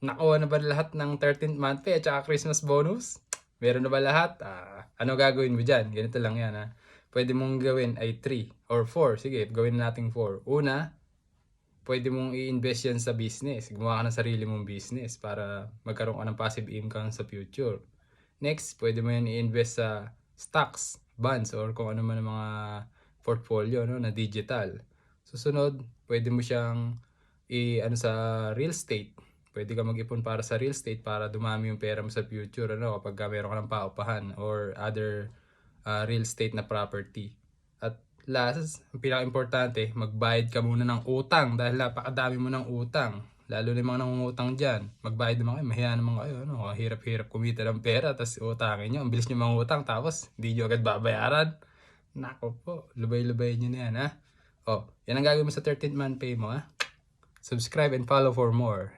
Nakuha na ba lahat ng 13th month pay at saka Christmas bonus? Meron na ba lahat? Ano gagawin mo dyan? Ganito lang yan ha. Pwede mong gawin ay 3 or 4. Sige, gawin na natin 4. Una, pwede mong i-invest yan sa business. Gumawa ka ng sarili mong business para magkaroon ka ng passive income sa future. Next, pwede mo yan i-invest sa stocks, bonds, or kung ano man ang mga portfolio no, na digital. Susunod, pwede mo siyang ano sa real estate. Pwede ka mag-ipon para sa real estate para dumami yung pera mo sa future ano kapag meron ka ng paupahan or other real estate na property. At last, ang pinaka-importante, magbayad ka muna ng utang dahil napakadami mo ng utang. Lalo na yung mga nangungutang dyan. Magbayad naman kayo, mahiya naman kayo. Ano? Hirap-hirap kumita ng pera, tapos utangin nyo. Ang bilis nyo mangutang, tapos hindi nyo agad babayaran. Nako po, lubay-lubay nyo na yan ha. Oh, yan ang gagawin mo sa 13th month pay mo ha. Subscribe and follow for more.